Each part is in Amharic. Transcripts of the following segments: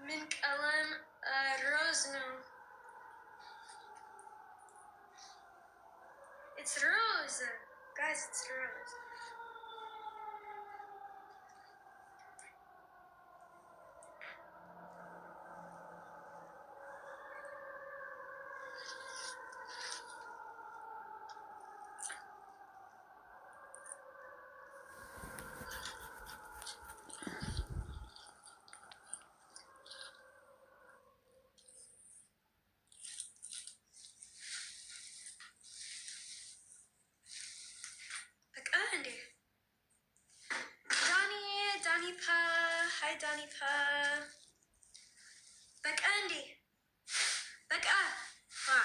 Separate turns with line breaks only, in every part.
من ቀለም ሮዝ ነው። It's rose. Guys, it's rose. Hi Donnie Pa. Back Andy. Back up. Wow.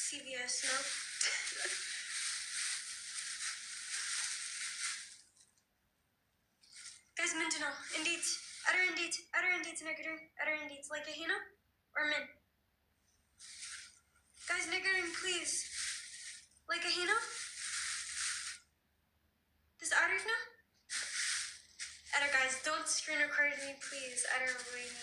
CVS no. Guys, ምንድን ነው? እንዴት? ኧረ እንዴት ንገሩኝ። ኧረ እንዴት like ይሄ ነው or ምን? Guys, ንገሩኝ please. like ይሄ ነው? This አሪፍ ነው? ኧረ guys, don't screen record me please. ኧረ ወይኔ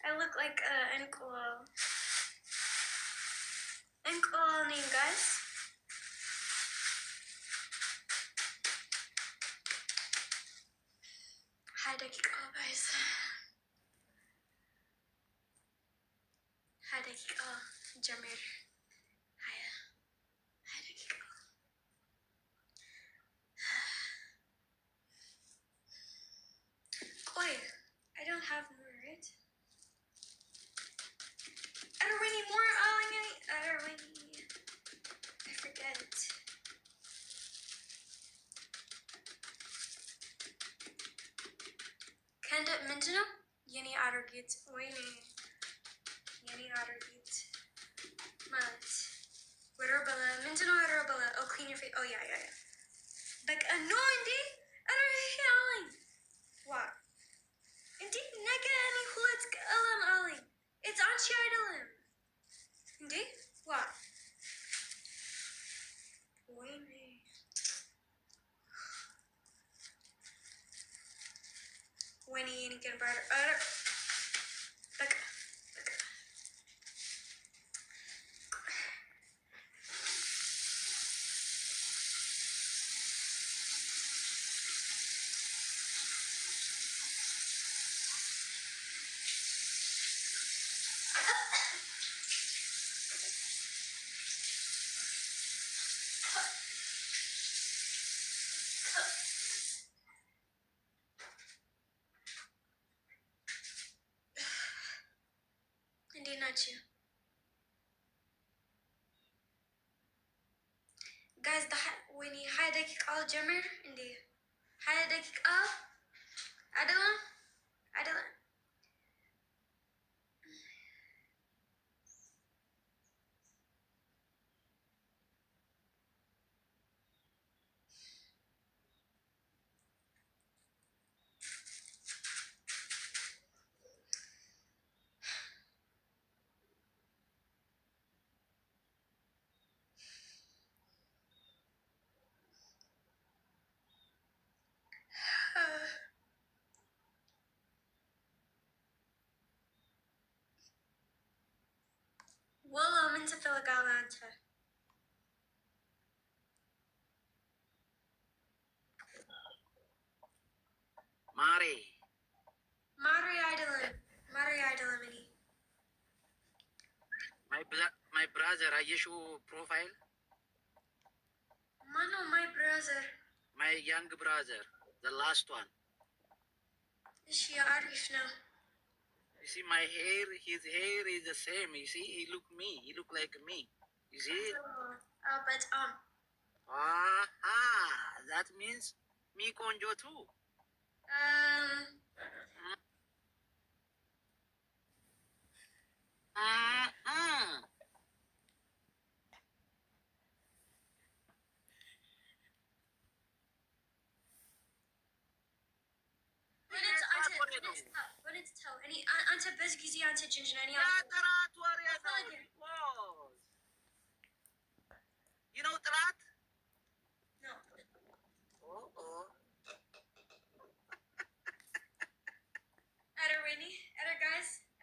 I look like an name, guys. Hi, guys. Hi, Jamir. Hiya. Hi, Oi, I don't have more, right? I don't really more. I don't really. I forget. Kenda Mintino? Yeni Ottergate. Yeni Ottergate. Mat. Witterbella. Mintino Witterbella. Oh, clean your face. Oh, yeah. Like, no, Indy. I don't really. What? Indy, nega any hulets alam ali. It's Anchi Idalim. Indy? What? Wayne. Winnie and get better. Look. You guys when you hide all jammer in the hide all I don't well, I'm into Philagalanta. Mari Idolin mini.
My brother, are you show profile?
Mano, my brother.
My young brother, the last one.
Is she Arif now?
You see my hair, his hair is the same. You see, he look like me. You see?
But
that means me konjo too.
አንተ በዚህ ጊዜ አንተ ጅንጅናኒ
ጥራት ወሬ ነው። You know ጥራት?
No.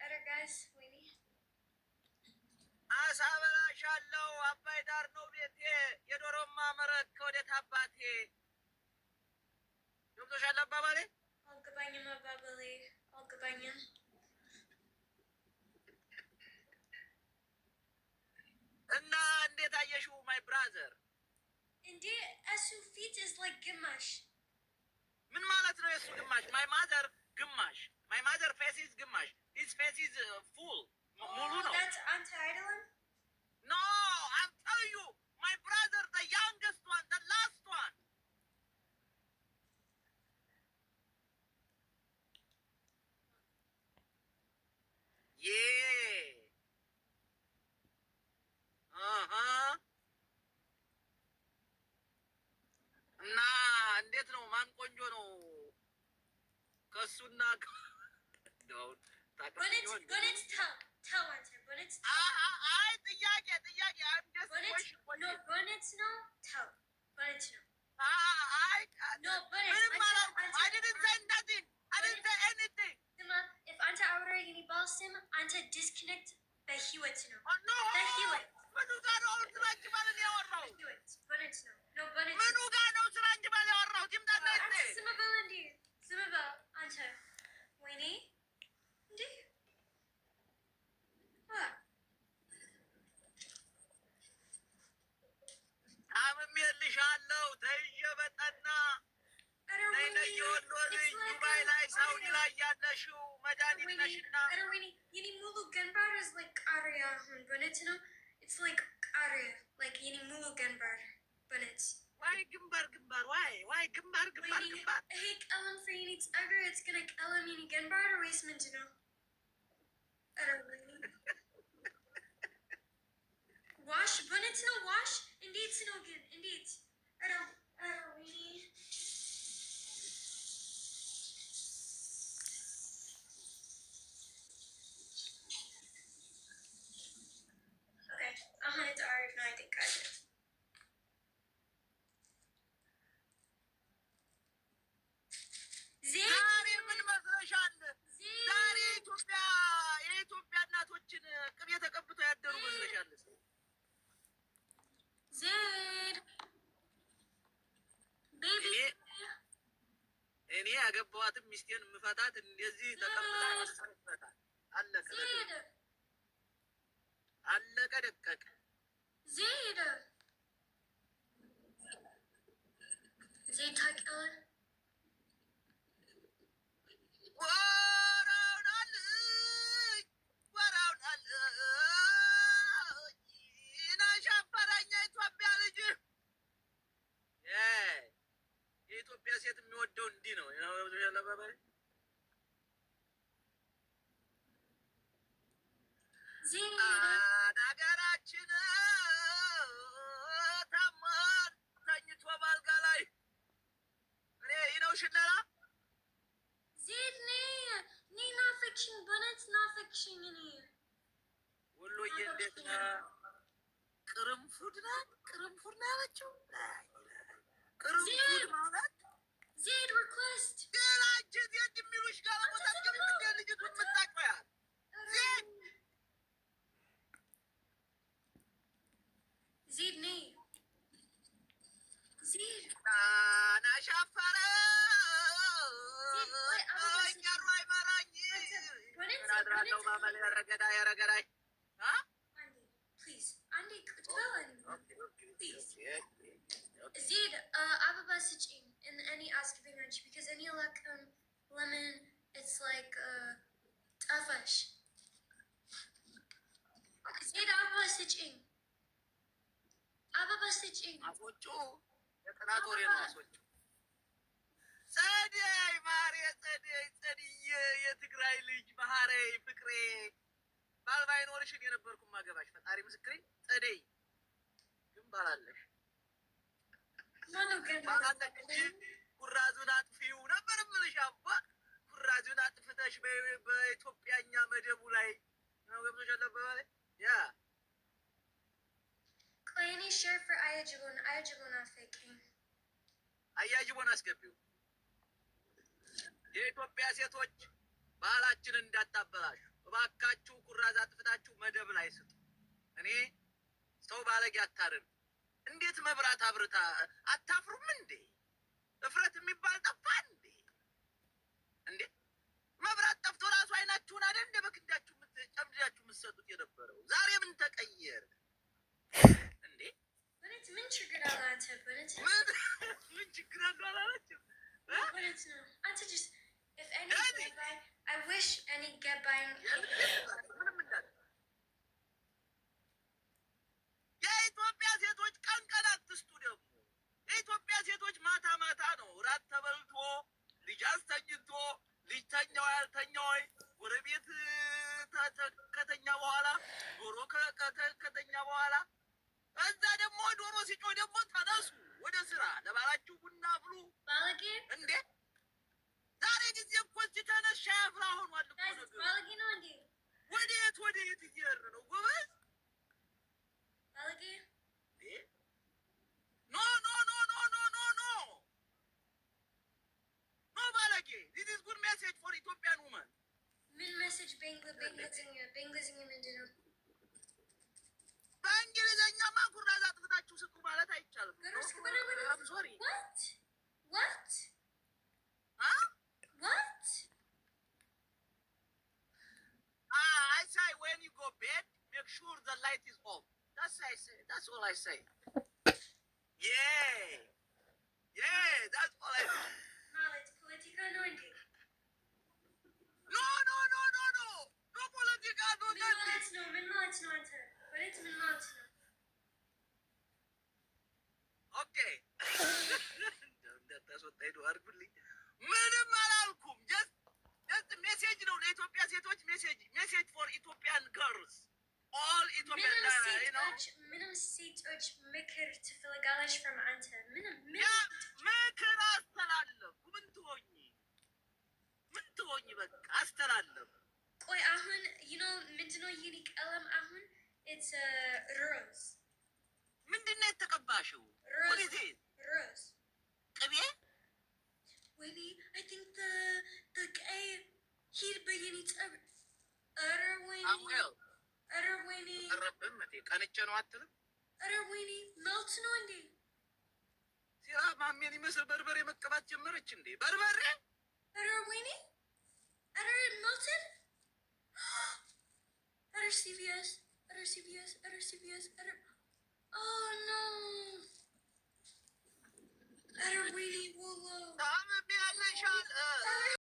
Other guys, Winnie.
አሳበላሻለሁ። አባይ ዳር ነው ቤቴ። የዶሮማ መረቅ ከወዴት አባቴ። ገብቶሻል አባባሌ?
አልገባኝም አባባሌ አልገባኝም።
እና እንዴት አየሽው ማይ ብራዘር?
እንዴ እሱ ፊት is like ግማሽ።
ምን ማለት ነው የሱ ግማሽ? ማይ ማዘር ግማሽ። ማይ ማዘር ፌስ ኢዝ ግማሽ። ሂዝ ፌስ ኢዝ ፉል ሙሉ ነው።
that's አንተ አይደለም?
No, I'm telling you, my brother, the youngest one, the last one. Yeah. እና እንዴት ነው? ማን ቆንጆ ነው? ከሱና አይ ጥያቄ
አንተ አውራ የሚባል ስም አንተ ዲስክኔክት በህይወት ነው።
ምኑ ጋር ነው ስራ እንጂ ባል ያወራው?
ምኑ
ጋር ነው ስራ እንጂ ባል ያወራው?
ዝም በል እንዴ! ዝም በል አንተ። ወይኔ እንዴ!
አምሜልሻለሁ ተይዤ በጠና የወሎ ልጅ ዱባይ ላይ ሳውዲ ላይ ያለሽው መድኃኒት ነሽና።
የኔ ሙሉ ግንባር is like ቃሪያ አሁን በእውነት ነው። it's like ቃሪያ like የኔ ሙሉ ግንባር በእውነት
ዋይ ግንባር ዋይ ግንባር
ይሄ ቀለም for የኔ ፀጉር it's gonna ቀለም የኔ ግንባር ወይስ ምንድን ነው? ዋሽ በእውነት ነው ዋሽ እንዴት ነው ግን እንዴት
እኔ ያገባዋትም ሚስቴን የምፈታት እንደዚህ ተቀምጣ መሰረታታል። አለቀ ደቀቀ።
ዜድ ታውቂዋለሽ?
የኢትዮጵያ ሴት የሚወደው እንዲህ ነው። ያለባባይ ሀገራችን ታሟል ተኝቶ ባልጋ ላይ እኔ ይነው ሽለላ
ዜድ ኔ ናፍቅሽኝ በእውነት ናፍቅሽኝ። እኔ
ወሎዬ እንዴት ነህ? ቅርንፉድ ናት ያለችው ቅርንፉድ ማለት
ዜድ ሪኩዌስት
ገላጅ ዜድ የሚሉሽ ጋር ቦታቸው እንደ ልጅቱን የምታውቀው
ዜድ ነይ ዜድ
ናሻፈረ ቀሩ አይመራኝ ናድራለው ማመል ያረገዳይ
አንዴ ዜድ አበባ ስጪኝ እኔ አስገበኝ አንቺ because እኔ አላውቅም ለምን it's like ጠፋሽ። ዜድ አበባ ስጪኝ
አፎቹ የጥናት ወሬ ነው። አሶቹ ጸደይ ማሬ ጸደይ የትግራይ ልጅ ባህሬ ፍቅሬ ባልባይኖርሽን የነበርኩም ማገባሽ ፈጣሪ ምስክሬ ጸደይ ግን ባላለሽ ባላለሽ እንጂ ኩራዙን አጥፊው ነበር የምልሽ አባ ኩራዙን አጥፍተሽ ብለሽ በኢትዮጵያኛ መደቡ ላይ ነው ገብቶሻል አባባሌ ያ
ቆይኔ ሼር ፍር አያጅቡን አፈቀኝ
አያጅቡን አስገቢው የኢትዮጵያ ሴቶች ባህላችንን እንዳታበላሹ እባካችሁ ኩራዝ አጥፍታችሁ መደብ ላይ ስጡ እኔ ሰው ባለጌ አታርም እንዴት መብራት አብርታ አታፍሩም እንዴ እፍረት የሚባል ጠፋ እንዴ እንዴ መብራት ጠፍቶ ራሱ አይናችሁን አይደል እንደ በክንዳችሁ ጨምዳችሁ የምትሰጡት የነበረው ዛሬ ምን ተቀየረ እንዴ
ምን ችግር አለ አንተ
ምን ችግር አለ አላለችም
አንተ just if any I wish any get buying
የኢትዮጵያ ሴቶች ቀን ቀን አትስጡ ደግሞ የኢትዮጵያ ሴቶች ማታ ማታ ነው ራት ተበልቶ ልጅ አስተኝቶ ልጅ ተኛው ያልተኛው ጎረቤት ከተኛ በኋላ ዶሮ ከተኛ በኋላ እዛ ደግሞ ዶሮ ሲጮህ ደግሞ ተነሱ ወደ ስራ ለባላችሁ ቡና ብሉ
ባለጌ
እንዴ ዛሬ ጊዜ እኮ እዚህ ተነሽ ሻይ አፍላ ሆኗል እኮ ነገሩ
ባለጌ ነው እንዴ
ወዴት እየሄድን ነው ጎበዝ
ባለጌ
ኖ ባለጌ this is good message for Ethiopian woman
ምን ሜሴጅ በእንግሊዝኛ ምንድን ነው
በእንግሊዝኛማ ኩራዝ አጥፍታችሁ ስጡ ማለት አይቻልም I'm sorry
what
I say when you go bed make sure the light is off that's all I say yeah that's all I say
ማለት ፖለቲካ ነው እንዴ
no ፖለቲካ ነው
ምን ማለት ነው አንተ ምን ማለት ነው
ኦኬ እንዳታስወጣኝ ነው አድርጉልኝ ምንም አላልኩም just ሜሴጅ ነው ለኢትዮጵያ ሴቶች ሜሴጅ for Ethiopian girls all Ethiopian
ምንም ሴቶች ምክር ትፈልጋለች from አንተ
ምክር አስተላለፍኩ ምን ትሆኝ በቃ አስተላለፍኩ
ቆይ አሁን ምንድነው የኔ ቀለም አሁን it's rose
ምንድነው የተቀባሽው
rose
ቅቤ
ወይኔ I think the ቀይ ሂድ በየኔ ጸብ ኧረ ወይኔ
ረብመቴ ቀንቼ ነው አትልም
ኧረ ወይኔ መልት ነው እንዴ
ሲራ ማሜን ይመስል በርበሬ መቀባት ጀመረች እንዴ በርበሬ
ኧረ ወይኔ ኧረ መልትን ኧረ CVS